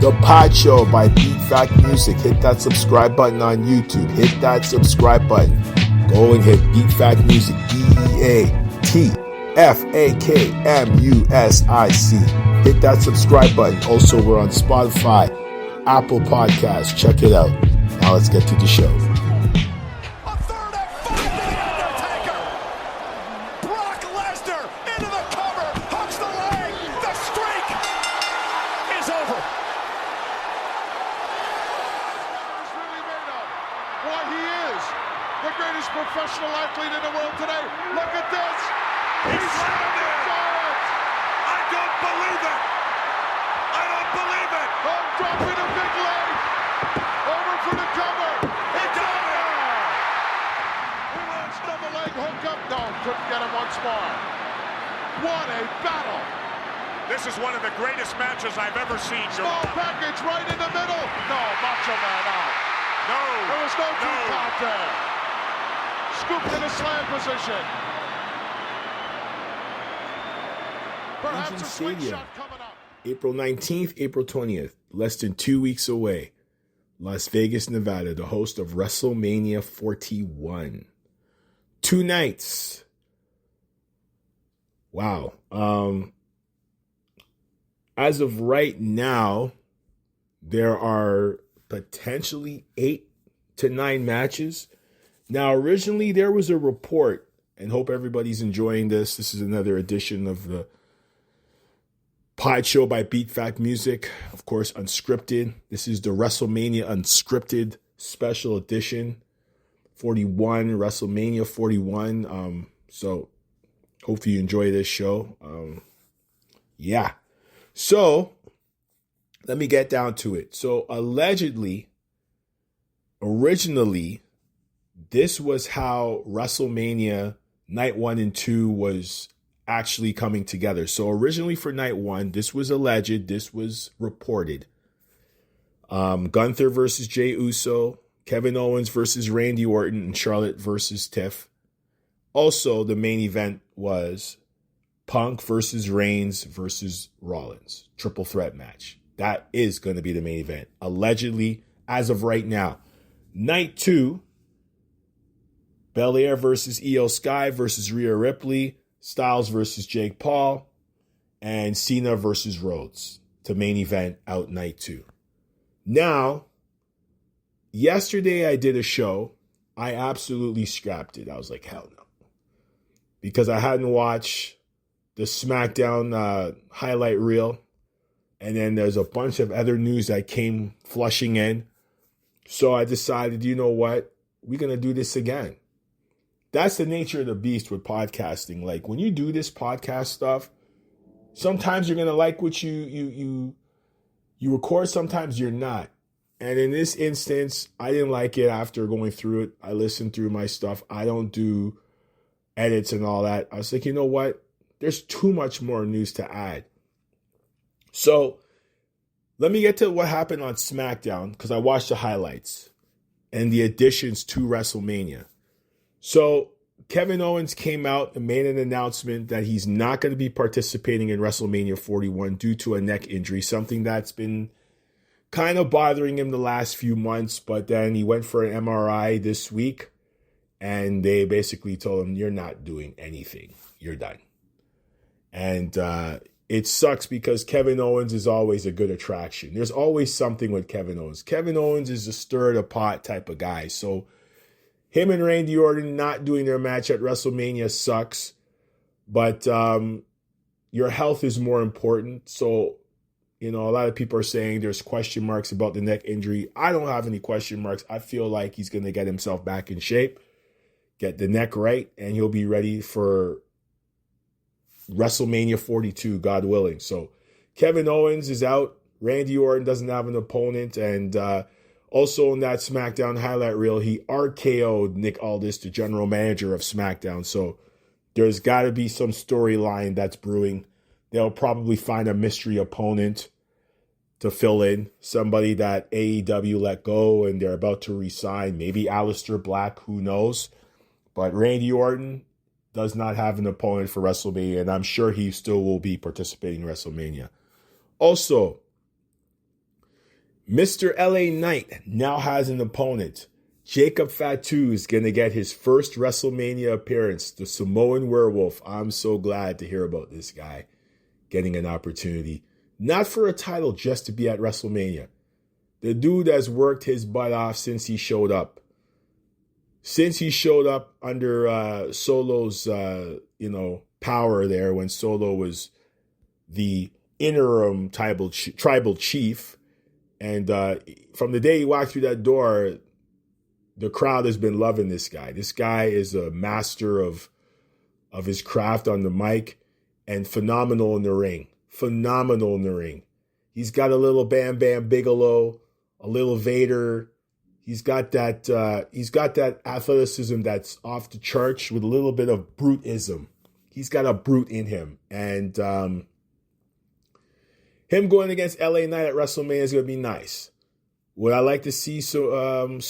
The Pod Show by Beat Fact Music. Hit that subscribe button on YouTube. Hit that subscribe button. Go and hit Beat Fact Music. BEATFAKMUSIC. Hit that subscribe button. Also, we're on Spotify, Apple Podcasts. Check it out. Now let's get to the show. A third and five to the Undertaker. Brock Lesnar into the cover. Hooks the leg. The streak is over. Is really made of. Why, he is the greatest professional athlete in the world today. Look at this. He's slammed it. I don't believe it. I don't believe it. Oh, dropping a big leg. Over for the cover. It's over. He wants double leg hook up. No, couldn't get him once more. What a battle. This is one of the greatest matches I've ever seen. Small package right in the middle. No, Macho Man out. No. There was no two count there. Scooped in a slam position. Perhaps a swing shot coming up. April 19th, April 20th, less than 2 weeks away. Las Vegas, Nevada, the host of Wrestlemania 41. 2 nights. Wow. As of right now, there are potentially 8 to 9 matches. Now, originally there was a report, and hope everybody's enjoying this. This is another edition of the Pod Show by Beat Fact Music, of course, unscripted. This is the WrestleMania Unscripted Special Edition 41, WrestleMania 41. So, hope you enjoy this show. Yeah. So, let me get down to it. So, allegedly, originally, this was how WrestleMania Night 1 and 2 was actually coming together. So originally for night 1, this was alleged, this was reported. Gunther versus Jey Uso, Kevin Owens versus Randy Orton, and Charlotte versus Tiff. Also, the main event was Punk versus Reigns versus Rollins. Triple threat match. That is going to be the main event. Allegedly, as of right now. Night 2, Belair versus Io Sky versus Rhea Ripley. Styles versus Jake Paul, and Cena versus Rhodes to main event out night 2. Now, yesterday I did a show. I absolutely scrapped it. I was like, hell no. Because I hadn't watched the SmackDown highlight reel. And then there's a bunch of other news that came flushing in. So I decided, you know what? We're going to do this again. That's the nature of the beast with podcasting. Like when you do this podcast stuff, sometimes you're gonna like what you record, sometimes you're not. And in this instance, I didn't like it after going through it. I listened through my stuff. I don't do edits and all that. I was like, you know what? There's too much more news to add. So let me get to what happened on SmackDown because I watched the highlights and the additions to WrestleMania. So Kevin Owens came out and made an announcement that he's not going to be participating in WrestleMania 41 due to a neck injury, something that's been kind of bothering him the last few months. But then he went for an MRI this week, and they basically told him, you're not doing anything. You're done. And it sucks because Kevin Owens is always a good attraction. There's always something with Kevin Owens. Kevin Owens is a stir-the-pot type of guy, so him and Randy Orton not doing their match at WrestleMania sucks, but your health is more important. So, you know, a lot of people are saying there's question marks about the neck injury. I don't have any question marks. I feel like he's going to get himself back in shape, get the neck right, and he'll be ready for WrestleMania 42, God willing. So Kevin Owens is out. Randy Orton doesn't have an opponent, and also in that SmackDown highlight reel, he RKO'd Nick Aldis, the general manager of SmackDown. So there's got to be some storyline that's brewing. They'll probably find a mystery opponent to fill in. Somebody that AEW let go and they're about to re-sign. Maybe Aleister Black, who knows. But Randy Orton does not have an opponent for WrestleMania, and I'm sure he still will be participating in WrestleMania. Also, Mr. LA Knight now has an opponent. Jacob Fatu is going to get his first WrestleMania appearance. The Samoan Werewolf. I'm so glad to hear about this guy getting an opportunity. Not for a title, just to be at WrestleMania. The dude has worked his butt off since he showed up. Since he showed up under Solo's, power there when Solo was the interim tribal chief. And from the day he walked through that door, the crowd has been loving this guy. This guy is a master of his craft on the mic and phenomenal in the ring. Phenomenal in the ring. He's got a little Bam Bam Bigelow, a little Vader. He's got that athleticism that's off the charts with a little bit of brutism. He's got a brute in him. And him going against LA Knight at WrestleMania is going to be nice. Would I like to see Jacob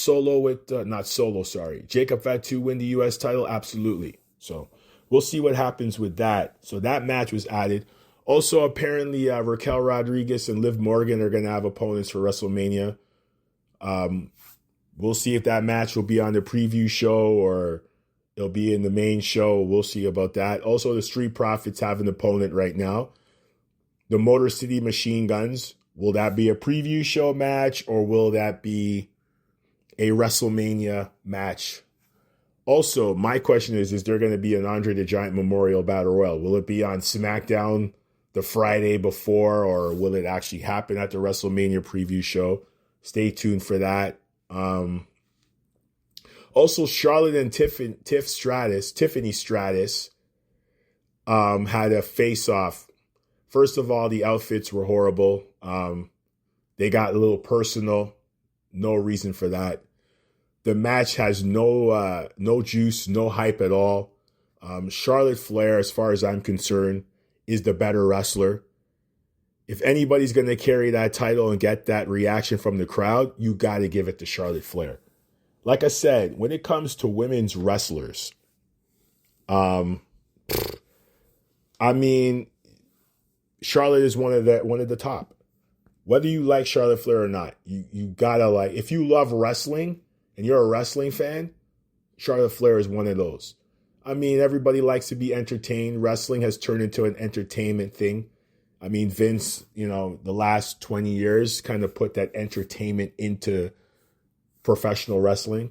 Fatu win the U.S. title? Absolutely. So we'll see what happens with that. So that match was added. Also, apparently, Raquel Rodriguez and Liv Morgan are going to have opponents for WrestleMania. We'll see if that match will be on the preview show or it'll be in the main show. We'll see about that. Also, the Street Profits have an opponent right now. The Motor City Machine Guns. Will that be a preview show match or will that be a WrestleMania match? Also, my question is there going to be an Andre the Giant Memorial Battle Royal? Will it be on SmackDown the Friday before or will it actually happen at the WrestleMania preview show? Stay tuned for that. Also, Charlotte and Tiffany Stratton had a face-off. First of all, the outfits were horrible. They got a little personal. No reason for that. The match has no juice, no hype at all. Charlotte Flair, as far as I'm concerned, is the better wrestler. If anybody's going to carry that title and get that reaction from the crowd, you got to give it to Charlotte Flair. Like I said, when it comes to women's wrestlers, Charlotte is one of the top. Whether you like Charlotte Flair or not, you gotta like. If you love wrestling and you're a wrestling fan, Charlotte Flair is one of those. Everybody likes to be entertained. Wrestling has turned into an entertainment thing. Vince, the last 20 years kind of put that entertainment into professional wrestling,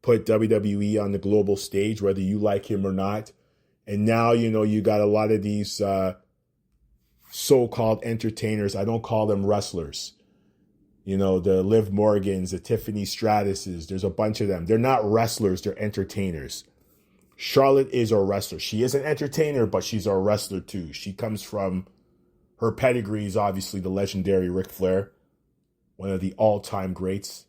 put WWE on the global stage, whether you like him or not. And now, you got a lot of these so-called entertainers. I don't call them wrestlers. The Liv Morgans, the Tiffany Stratton's, there's a bunch of them. They're not wrestlers, they're entertainers. Charlotte is a wrestler. She is an entertainer, but she's a wrestler too. She comes from, her pedigree is obviously the legendary Ric Flair, one of the all-time greats,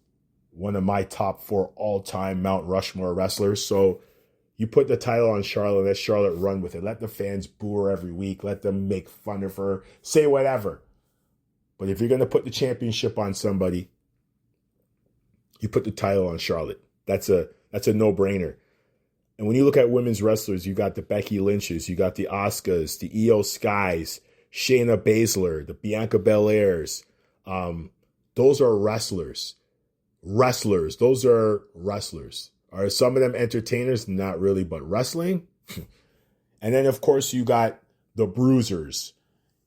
one of my top 4 all-time Mount Rushmore wrestlers. So you put the title on Charlotte, let Charlotte run with it. Let the fans boo her every week. Let them make fun of her. Say whatever. But if you're going to put the championship on somebody, you put the title on Charlotte. That's a no-brainer. And when you look at women's wrestlers, you got the Becky Lynches, you got the Asukas, the Io Skys, Shayna Baszler, the Bianca Belairs. Those are wrestlers. Those are wrestlers. Are some of them entertainers? Not really, but wrestling? And then, of course, you got the bruisers.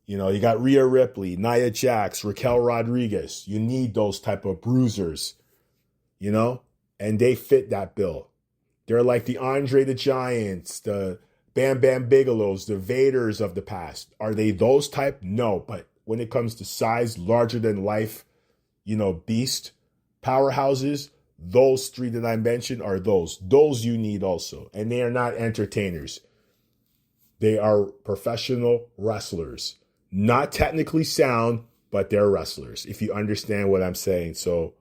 You got Rhea Ripley, Nia Jax, Raquel Rodriguez. You need those type of bruisers, and they fit that bill. They're like the Andre the Giants, the Bam Bam Bigelows, the Vaders of the past. Are they those type? No, but when it comes to size, larger than life, beast powerhouses, those 3 that I mentioned are those. Those you need also. And they are not entertainers. They are professional wrestlers. Not technically sound, but they're wrestlers, if you understand what I'm saying. So,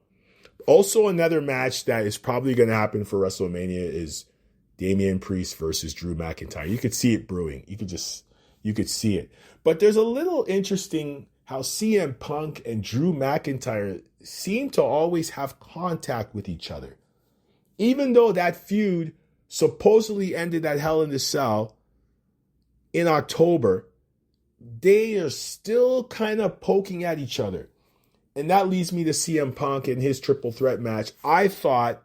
also another match that is probably going to happen for WrestleMania is Damian Priest versus Drew McIntyre. You could see it brewing. You could see it. But there's a little interesting how CM Punk and Drew McIntyre seem to always have contact with each other. Even though that feud supposedly ended at Hell in the Cell in October, they are still kind of poking at each other. And that leads me to CM Punk and his triple threat match. I thought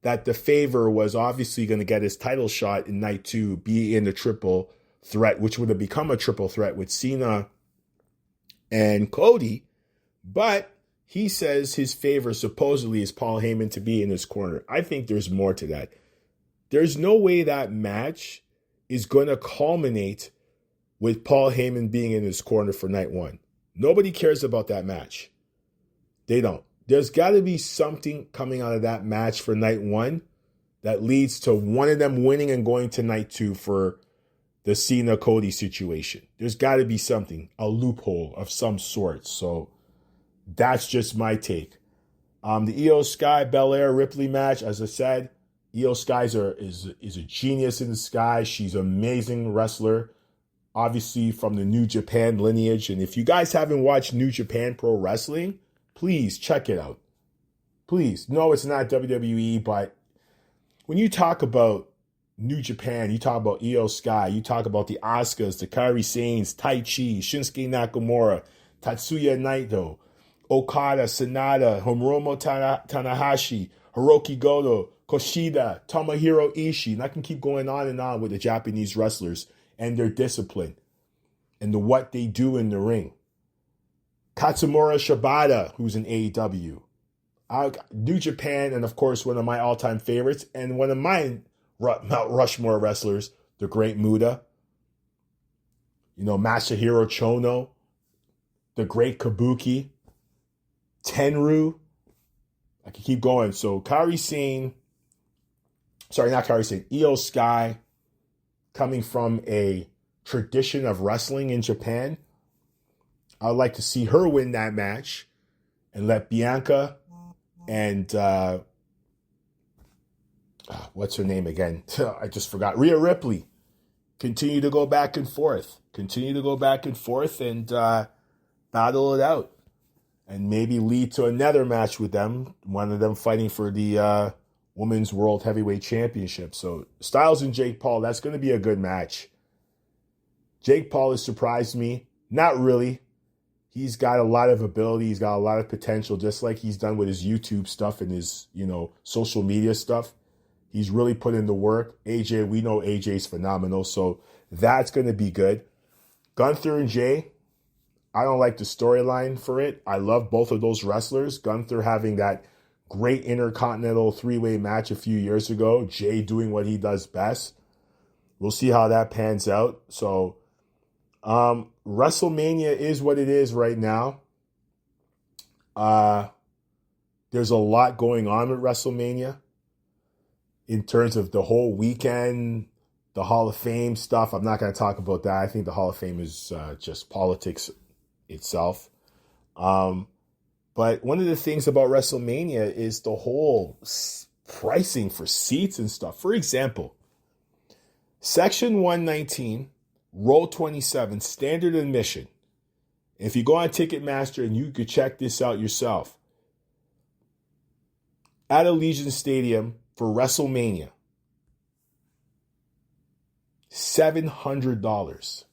that the favor was obviously going to get his title shot in night 2, be in the triple threat, which would have become a triple threat with Cena and Cody. But he says his favor supposedly is Paul Heyman to be in his corner. I think there's more to that. There's no way that match is going to culminate with Paul Heyman being in his corner for night 1. Nobody cares about that match. They don't. There's got to be something coming out of that match for night 1 that leads to one of them winning and going to night 2 for the Cena-Cody situation. There's got to be something, a loophole of some sort. So that's just my take. The Io Sky Belair Ripley match, as I said, Io Sky is a genius in the sky. She's an amazing wrestler, obviously from the New Japan lineage. And if you guys haven't watched New Japan Pro Wrestling, please check it out. Please. No, it's not WWE, but when you talk about New Japan, you talk about Io Sky, you talk about the Asukas, the Kairi Sanes, Tai Chi, Shinsuke Nakamura, Tatsuya Naito, Okada, Sanada, Hiromu Tanahashi, Hiroki Goto, Kushida, Tomohiro Ishii, and I can keep going on and on with the Japanese wrestlers and their discipline and what they do in the ring. Katsumura Shibata, who's in AEW. New Japan, and of course, one of my all-time favorites, and one of my Mount Rushmore wrestlers, the Great Muta. Masahiro Chono, the Great Kabuki, Tenryu. I can keep going. So Io Sky, coming from a tradition of wrestling in Japan. I'd like to see her win that match and let Bianca and what's her name again? I just forgot. Rhea Ripley continue to go back and forth. And battle it out. And maybe lead to another match with them. One of them fighting for the Women's World Heavyweight Championship. So Styles and Jake Paul, that's going to be a good match. Jake Paul has surprised me. Not really. He's got a lot of ability. He's got a lot of potential, just like he's done with his YouTube stuff and his, social media stuff. He's really put in the work. AJ, we know AJ's phenomenal, so that's going to be good. Gunther and Jay, I don't like the storyline for it. I love both of those wrestlers. Gunther having that great Intercontinental 3-way match a few years ago. Jay doing what he does best. We'll see how that pans out. So, WrestleMania is what it is right now. There's a lot going on with WrestleMania in terms of the whole weekend, the Hall of Fame stuff. I'm not going to talk about that. I think the Hall of Fame is just politics itself. But one of the things about WrestleMania is the whole pricing for seats and stuff. For example, Section 119, Row 27, standard admission. If you go on Ticketmaster, and you could check this out yourself, at Allegiant Stadium for WrestleMania, $700.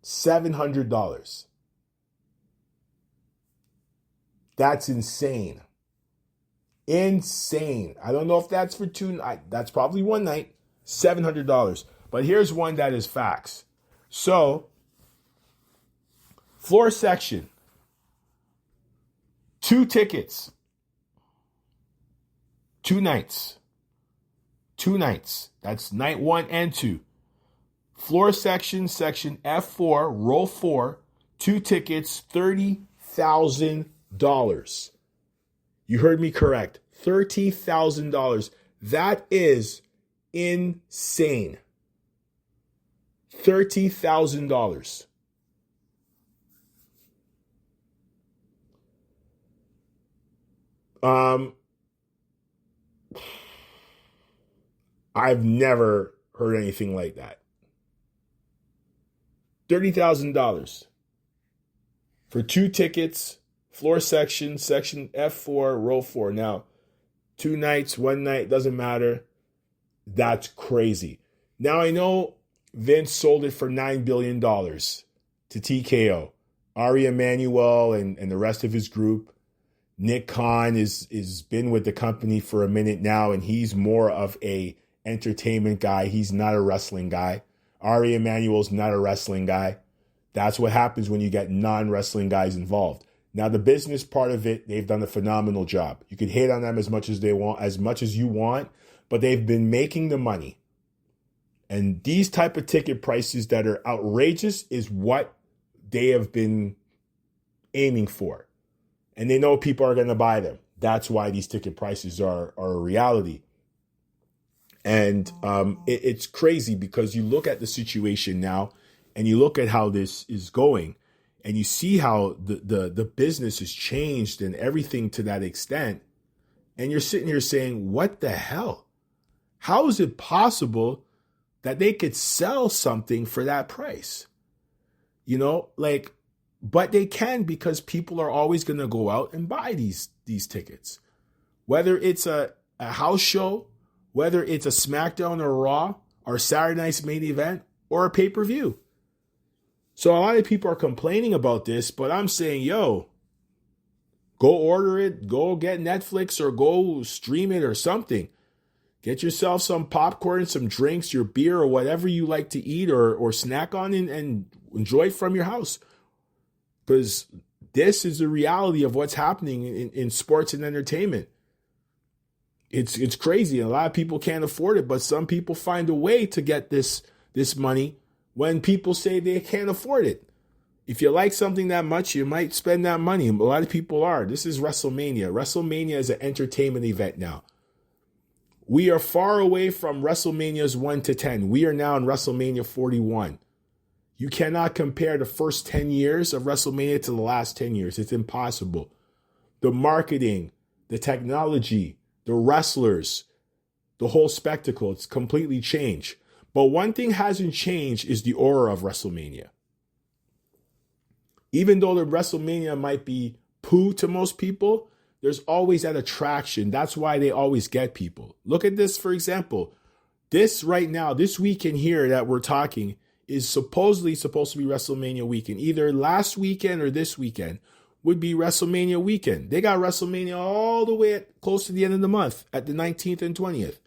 $700. That's insane. Insane. I don't know if that's for two nights. That's probably one night. $700. But here's one that is facts. So, floor section, 2 tickets, 2 nights. 2 nights. That's night 1 and 2. Floor section, section F4, row 4, 2 tickets, $30,000. You heard me correct. $30,000. That is insane. $30,000. I've never heard anything like that. $30,000 for 2 tickets, floor section, section F4, row 4. Now, 2 nights, 1 night, doesn't matter. That's crazy. Now, I know Vince sold it for $9 billion to TKO. Ari Emanuel and the rest of his group. Nick Khan is been with the company for a minute now, and he's more of a entertainment guy. He's not a wrestling guy. Ari Emanuel's not a wrestling guy. That's what happens when you get non-wrestling guys involved. Now, the business part of it, they've done a phenomenal job. You could hate on them as much as they want, as much as you want, but they've been making the money. And these type of ticket prices that are outrageous is what they have been aiming for. And they know people are going to buy them. That's why these ticket prices are a reality. And it's crazy because you look at the situation now and you look at how this is going and you see how the business has changed and everything to that extent. And you're sitting here saying, what the hell? How is it possible that they could sell something for that price? You know, like, but they can because people are always going to go out and buy these tickets. Whether it's a house show, whether it's a SmackDown or Raw or Saturday Night's Main Event or a pay-per-view. So a lot of people are complaining about this, but I'm saying, yo, go order it, go get Netflix or go stream it or something. Get yourself some popcorn, some drinks, your beer or whatever you like to eat or snack on and enjoy it from your house. Because this is the reality of what's happening in sports and entertainment. It's crazy. A lot of people can't afford it, but some people find a way to get this money when people say they can't afford it. If you like something that much, you might spend that money. A lot of people are. This is WrestleMania. WrestleMania is an entertainment event now. We are far away from WrestleManias 1 to 10. We are now in WrestleMania 41. You cannot compare the first 10 years of WrestleMania to the last 10 years. It's impossible. The marketing, the technology, the wrestlers, the whole spectacle, it's completely changed. But one thing hasn't changed is the aura of WrestleMania. Even though the WrestleMania might be poo to most people, there's always that attraction. That's why they always get people. Look at this, for example. This right now, this weekend here that we're talking is supposedly supposed to be WrestleMania weekend. Either last weekend or this weekend would be WrestleMania weekend. They got WrestleMania all the way close to the end of the month at the 19th and 20th.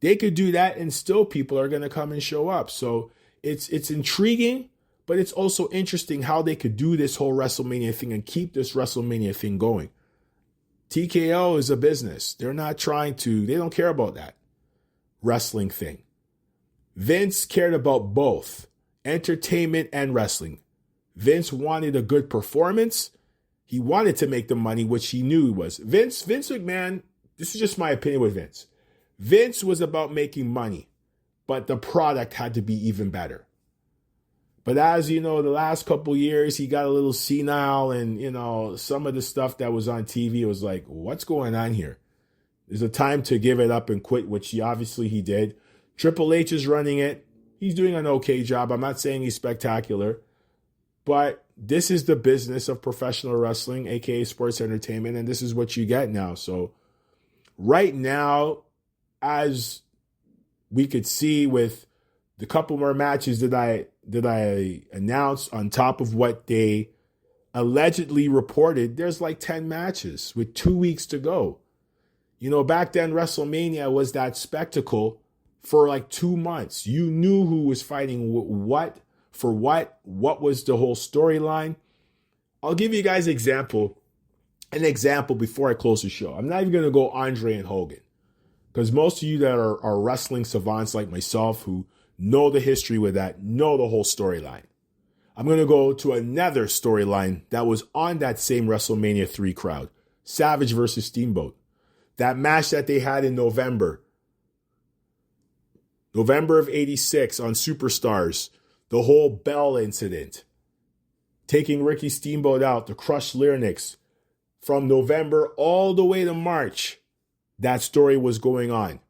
They could do that and still people are going to come and show up. So it's intriguing, but it's also interesting how they could do this whole WrestleMania thing and keep this WrestleMania thing going. TKO is a business. They don't care about that wrestling thing. Vince cared about both entertainment and wrestling. Vince wanted a good performance. He wanted to make the money, which he knew he was. Vince McMahon, this is just my opinion with Vince. Vince was about making money, but the product had to be even better. But as you know, the last couple years, he got a little senile and, you know, some of the stuff that was on TV was like, what's going on here? There's a time to give it up and quit, which he did. Triple H is running it. He's doing an okay job. I'm not saying he's spectacular, but this is the business of professional wrestling, aka sports entertainment, and this is what you get now. So right now, as we could see with the couple more matches that I announced on top of what they allegedly reported, there's like 10 matches with 2 weeks to go. You know, back then WrestleMania was that spectacle for like 2 months. You knew who was fighting what was the whole storyline. I'll give you guys an example before I close the show. I'm not even going to go Andre and Hogan, because most of you that are wrestling savants like myself who know the history with that, know the whole storyline. I'm going to go to another storyline that was on that same WrestleMania 3 crowd. Savage versus Steamboat. That match that they had in November of 86 on Superstars. The whole Bell incident. Taking Ricky Steamboat out, the crushed larynx. From November all the way to March, that story was going on.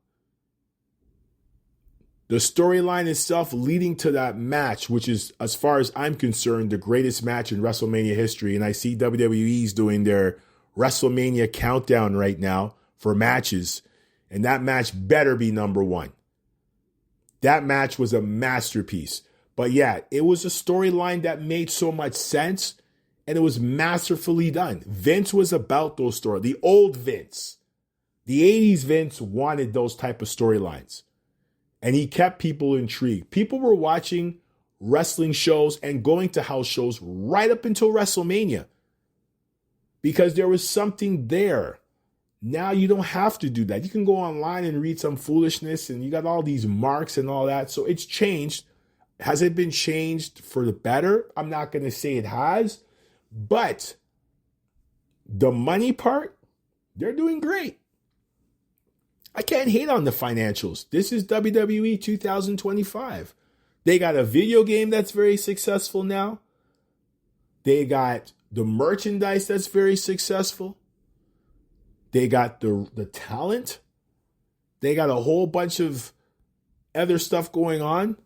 The storyline itself leading to that match, which is, as far as I'm concerned, the greatest match in WrestleMania history. And I see WWE's doing their WrestleMania countdown right now for matches. And that match better be number one. That match was a masterpiece. But yeah, it was a storyline that made so much sense And it was masterfully done. Vince was about those stories. The old Vince. The 80s Vince wanted those type of storylines. And he kept people intrigued. People were watching wrestling shows and going to house shows right up until WrestleMania. Because there was something there. Now you don't have to do that. You can go online and read some foolishness and you got all these marks and all that. So it's changed. Has it been changed for the better? I'm not going to say it has. But the money part, they're doing great. I can't hate on the financials. This is WWE 2025. They got a video game that's very successful now. They got the merchandise that's very successful. They got the talent. They got a whole bunch of other stuff going on.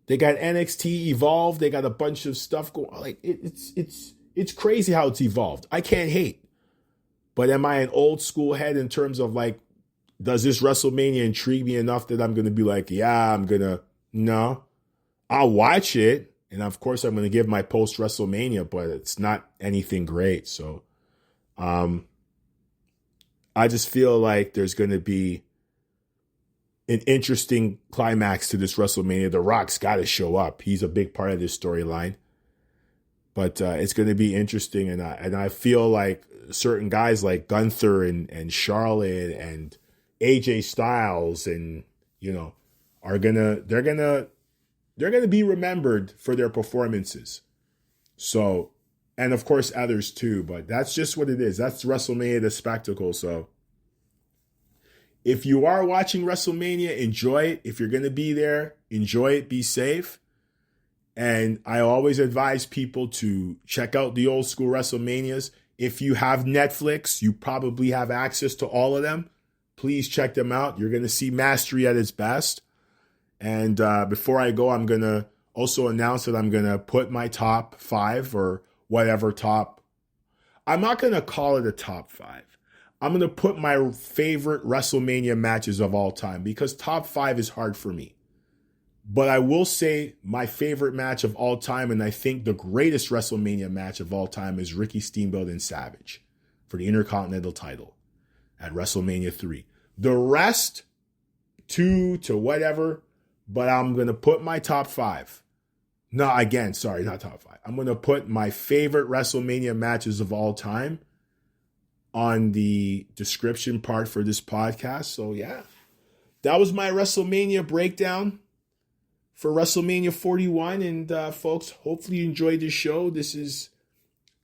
They got NXT Evolve. They got a bunch of stuff going on. Like it's crazy how it's evolved. I can't hate. But am I an old school head in terms of like, does this WrestleMania intrigue me enough that I'm going to be like, yeah, no. I'll watch it. And of course, I'm going to give my post WrestleMania, but it's not anything great. So, I just feel like there's going to be an interesting climax to this WrestleMania. The Rock's got to show up. He's a big part of this storyline. But it's going to be interesting. And I feel like certain guys like Gunther and Charlotte and AJ Styles and, they're going to be remembered for their performances. So, and of course others too, but that's just what it is. That's WrestleMania, the spectacle. So if you are watching WrestleMania, enjoy it. If you're going to be there, enjoy it, be safe. And I always advise people to check out the old school WrestleManias. If you have Netflix, you probably have access to all of them. Please check them out. You're going to see Mastery at its best. And before I go, I'm going to also announce that I'm going to put my top 5 or whatever top. I'm not going to call it a top 5. I'm going to put my favorite WrestleMania matches of all time because top 5 is hard for me. But I will say my favorite match of all time, and I think the greatest WrestleMania match of all time, is Ricky Steamboat and Savage for the Intercontinental title at WrestleMania 3. The rest, 2 to whatever, but I'm going to put my top 5. No, again, sorry, not top 5. I'm going to put my favorite WrestleMania matches of all time on the description part for this podcast. So, yeah, that was my WrestleMania breakdown for WrestleMania 41. And, folks, hopefully you enjoyed this show. This is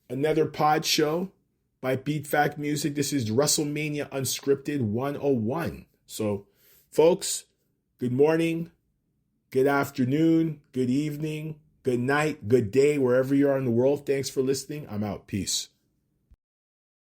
another pod show by Beat Fact Music. This is WrestleMania Unscripted 101. So, folks, good morning. Good afternoon, good evening, good night, good day, wherever you are in the world. Thanks for listening. I'm out. Peace.